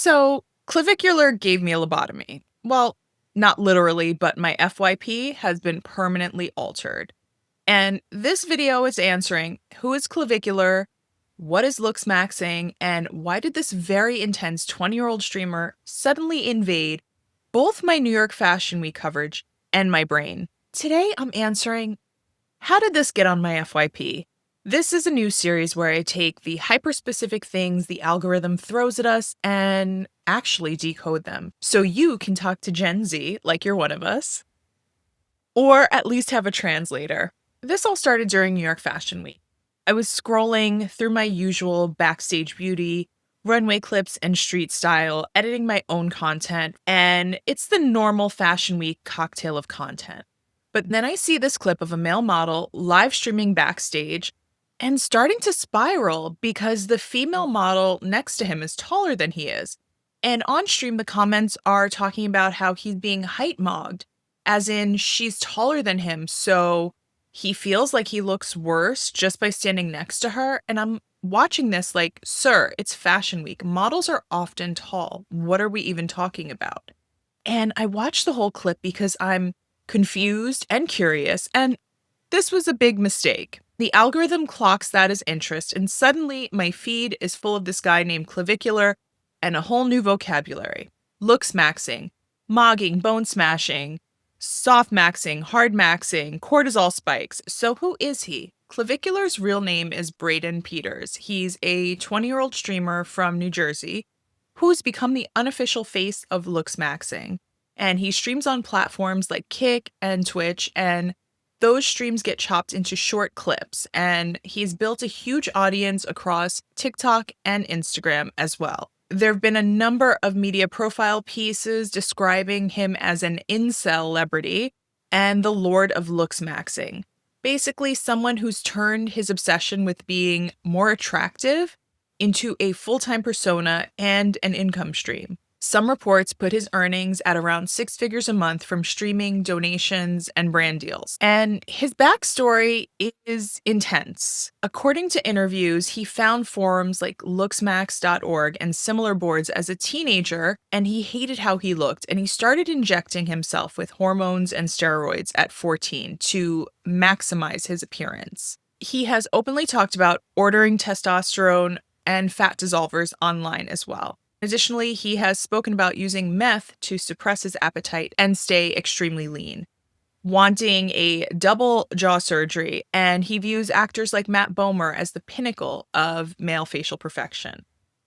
So, clavicular gave me a lobotomy. Well, not literally, but my FYP has been permanently altered. And this video is answering who is clavicular, what is Looksmaxxing, and why did this very intense 20-year-old streamer suddenly invade both my New York Fashion Week coverage and my brain. Today, I'm answering how did this get on my FYP? This is a new series where I take the hyper-specific things the algorithm throws at us and actually decode them. So you can talk to Gen Z like you're one of us, or at least have a translator. This all started during New York Fashion Week. I was scrolling through my usual backstage beauty, runway clips, and street style, editing my own content, and it's the normal Fashion Week cocktail of content. But then I see this clip of a male model live streaming backstage and starting to spiral because the female model next to him is taller than he is. And on stream, the comments are talking about how he's being height mogged, as in she's taller than him, so he feels like he looks worse just by standing next to her. And I'm watching this like, sir, it's Fashion Week. Models are often tall. What are we even talking about? And I watched the whole clip because I'm confused and curious, and this was a big mistake. The algorithm clocks that as interest, and suddenly my feed is full of this guy named Clavicular and a whole new vocabulary. Looksmaxxing, mogging, bone smashing, softmaxxing, hardmaxxing, cortisol spikes. So who is he? Clavicular's real name is Braden Peters. He's a 20-year-old streamer from New Jersey who's become the unofficial face of Looksmaxxing. And he streams on platforms like Kick and Twitch, and those streams get chopped into short clips. And he's built a huge audience across TikTok and Instagram as well. There have been a number of media profile pieces describing him as an Incel celebrity and the Lord of Looksmaxxing. Basically, someone who's turned his obsession with being more attractive into a full-time persona and an income stream. Some reports put his earnings at around 6 figures a month from streaming, donations, and brand deals. And his backstory is intense. According to interviews, he found forums like looksmaxx.org and similar boards as a teenager, and he hated how he looked, and he started injecting himself with hormones and steroids at 14 to maximize his appearance. He has openly talked about ordering testosterone and fat dissolvers online as well. Additionally, he has spoken about using meth to suppress his appetite and stay extremely lean, wanting a double jaw surgery, and he views actors like Matt Bomer as the pinnacle of male facial perfection.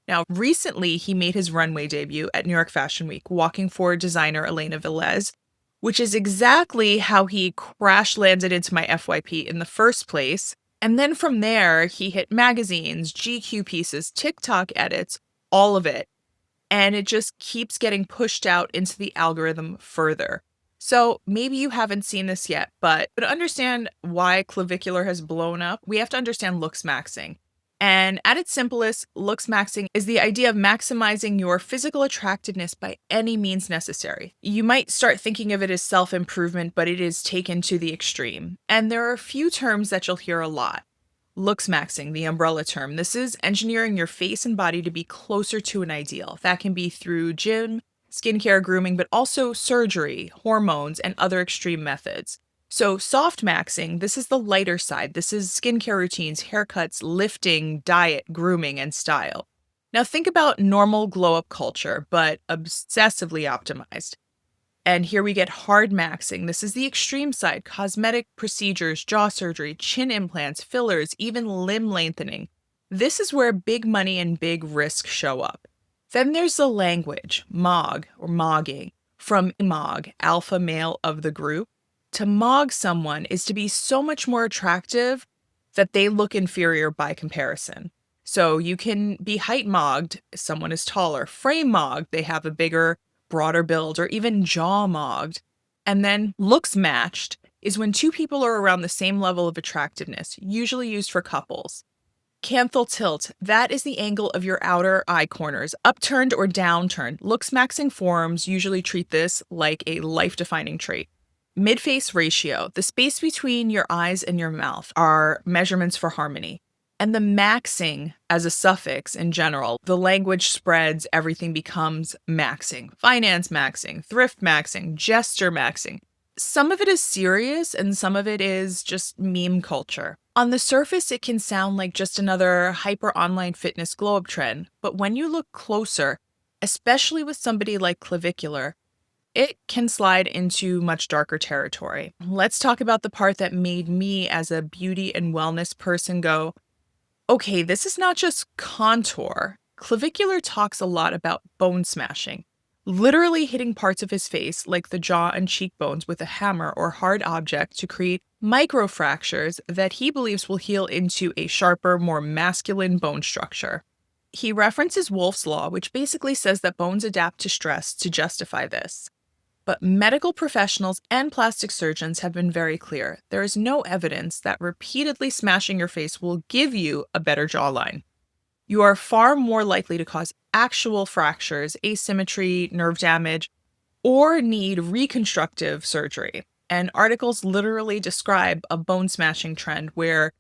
Now, recently, he made his runway debut at New York Fashion Week, walking for designer Elena Velez, which is exactly how he crash landed into my FYP in the first place. And then from there, he hit magazines, GQ pieces, TikTok edits, all of it. And it just keeps getting pushed out into the algorithm further. So maybe you haven't seen this yet, but to understand why clavicular has blown up, we have to understand Looksmaxxing. And at its simplest, Looksmaxxing is the idea of maximizing your physical attractiveness by any means necessary. You might start thinking of it as self-improvement, but it is taken to the extreme. And there are a few terms that you'll hear a lot. Looksmaxxing, the umbrella term. This is engineering your face and body to be closer to an ideal. That can be through gym, skincare, grooming, but also surgery, hormones, and other extreme methods. So softmaxxing, this is the lighter side. This is skincare routines, haircuts, lifting, diet, grooming, and style. Now think about normal glow-up culture, but obsessively optimized. And here we get hardmaxxing. This is the extreme side, cosmetic procedures, jaw surgery, chin implants, fillers, even limb lengthening. This is where big money and big risk show up. Then there's the language, mog or mogging. From mog, alpha male of the group, to mog someone is to be so much more attractive that they look inferior by comparison. So you can be height mogged, someone is taller. Frame mogged, they have a bigger, broader build, or even jaw mogged. And then looks matched is when two people are around the same level of attractiveness, usually used for couples. Canthal tilt, that is the angle of your outer eye corners, upturned or downturned. Looksmaxxing forums usually treat this like a life-defining trait. Mid-face ratio, the space between your eyes and your mouth, are measurements for harmony. And the maxing as a suffix in general, the language spreads, everything becomes maxing. Finance maxing, thrift maxing, gesture maxing. Some of it is serious and some of it is just meme culture. On the surface, it can sound like just another hyper online fitness glow up trend, but when you look closer, especially with somebody like Clavicular, it can slide into much darker territory. Let's talk about the part that made me, as a beauty and wellness person, go, okay, this is not just contour. Clavicular talks a lot about bone smashing, literally hitting parts of his face, like the jaw and cheekbones, with a hammer or hard object to create microfractures that he believes will heal into a sharper, more masculine bone structure. He references Wolff's Law, which basically says that bones adapt to stress to justify this. But medical professionals and plastic surgeons have been very clear. There is no evidence that repeatedly smashing your face will give you a better jawline. You are far more likely to cause actual fractures, asymmetry, nerve damage, or need reconstructive surgery. And articles literally describe a bone smashing trend where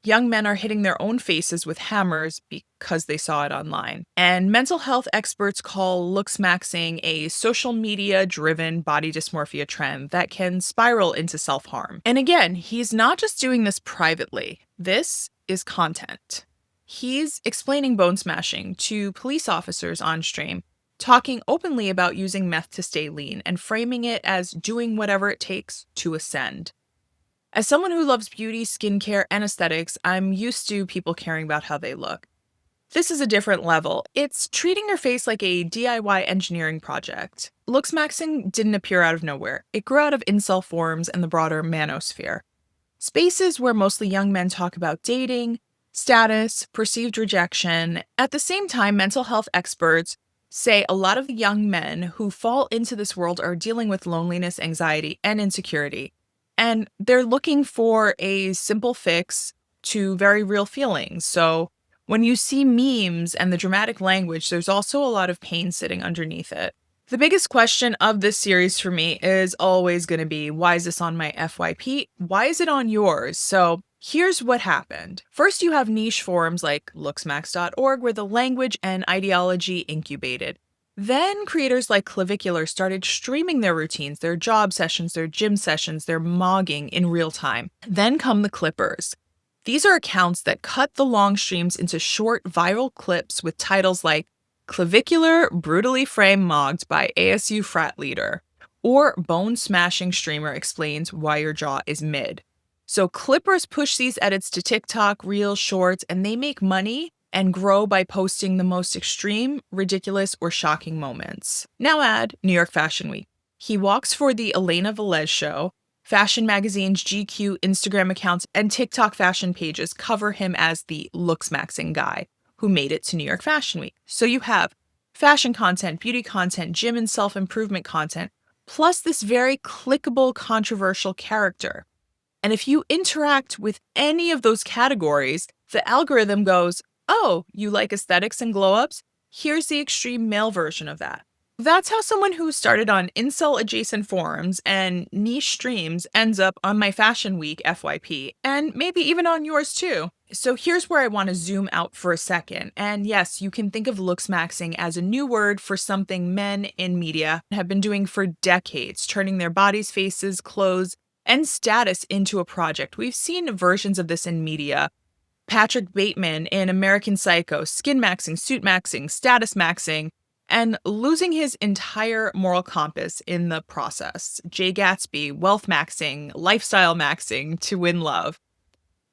young men are hitting their own faces with hammers because they saw it online. And mental health experts call Looksmaxxing a social media-driven body dysmorphia trend that can spiral into self-harm. And again, he's not just doing this privately. This is content. He's explaining bone smashing to police officers on stream, talking openly about using meth to stay lean and framing it as doing whatever it takes to ascend. As someone who loves beauty, skincare, and aesthetics, I'm used to people caring about how they look. This is a different level. It's treating your face like a DIY engineering project. Looksmaxxing didn't appear out of nowhere. It grew out of incel forums and the broader manosphere. Spaces where mostly young men talk about dating, status, perceived rejection. At the same time, mental health experts say a lot of the young men who fall into this world are dealing with loneliness, anxiety, and insecurity. And they're looking for a simple fix to very real feelings. So when you see memes and the dramatic language, there's also a lot of pain sitting underneath it. The biggest question of this series for me is always going to be, why is this on my FYP? Why is it on yours? So here's what happened. First, you have niche forums like looksmaxx.org where the language and ideology incubated. Then creators like Clavicular started streaming their routines, their job sessions, their gym sessions, their mogging in real time. Then come the Clippers. These are accounts that cut the long streams into short viral clips with titles like Clavicular brutally frame mogged by ASU frat leader, or Bone Smashing Streamer explains why your jaw is mid. So Clippers push these edits to TikTok, Reels, Shorts, and they make money and grow by posting the most extreme, ridiculous, or shocking moments. Now add New York Fashion Week. He walks for the Elena Velez show. Fashion magazines, GQ, Instagram accounts, and TikTok fashion pages cover him as the Looksmaxxing guy who made it to New York Fashion Week. So you have fashion content, beauty content, gym and self-improvement content, plus this very clickable, controversial character. And if you interact with any of those categories, the algorithm goes, oh, you like aesthetics and glow-ups? Here's the extreme male version of that. That's how someone who started on incel-adjacent forums and niche streams ends up on my Fashion Week FYP, and maybe even on yours too. So here's where I want to zoom out for a second. And yes, you can think of Looksmaxxing as a new word for something men in media have been doing for decades, turning their bodies, faces, clothes, and status into a project. We've seen versions of this in media. Patrick Bateman in American Psycho, skin maxing, suit maxing, status maxing, and losing his entire moral compass in the process. Jay Gatsby, wealth maxing, lifestyle maxing to win love.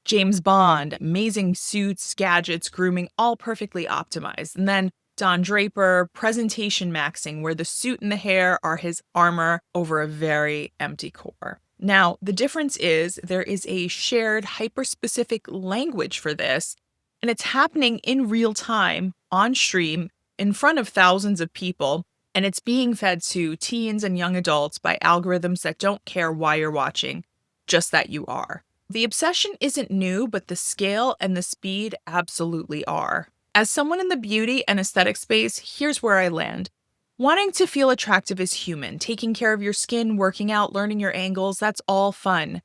James Bond, amazing suits, gadgets, grooming, all perfectly optimized. And then Don Draper, presentation maxing, where the suit and the hair are his armor over a very empty core. Now, the difference is there is a shared hyper-specific language for this, and it's happening in real time, on stream, in front of thousands of people, and it's being fed to teens and young adults by algorithms that don't care why you're watching, just that you are. The obsession isn't new, but the scale and the speed absolutely are. As someone in the beauty and aesthetic space, here's where I land. Wanting to feel attractive is human. Taking care of your skin, working out, learning your angles, that's all fun.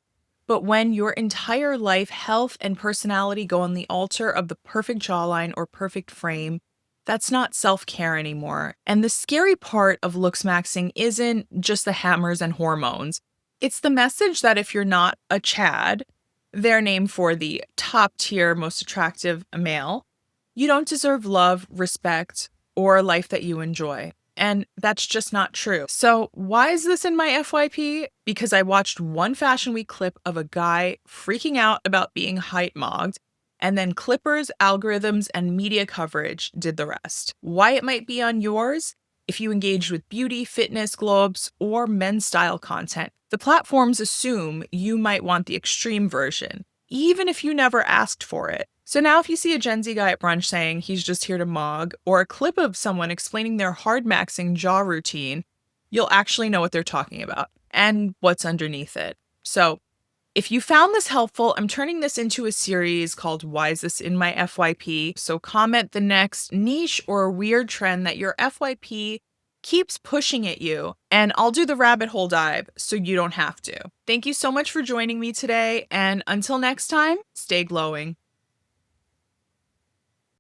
But when your entire life, health, and personality go on the altar of the perfect jawline or perfect frame, that's not self-care anymore. And the scary part of Looksmaxxing isn't just the hammers and hormones. It's the message that if you're not a Chad, their name for the top tier, most attractive male, you don't deserve love, respect, or a life that you enjoy. And that's just not true. So, why is this in my FYP? Because I watched one Fashion Week clip of a guy freaking out about being height mogged, and then clippers, algorithms, and media coverage did the rest. Why it might be on yours? If you engage with beauty, fitness, globes, or men's style content, the platforms assume you might want the extreme version, even if you never asked for it. So now if you see a Gen Z guy at brunch saying he's just here to mog, or a clip of someone explaining their hardmaxxing jaw routine, you'll actually know what they're talking about and what's underneath it. So if you found this helpful, I'm turning this into a series called Why Is This in My FYP? So comment the next niche or weird trend that your FYP keeps pushing at you, and I'll do the rabbit hole dive so you don't have to. Thank you so much for joining me today, and until next time, stay glowing.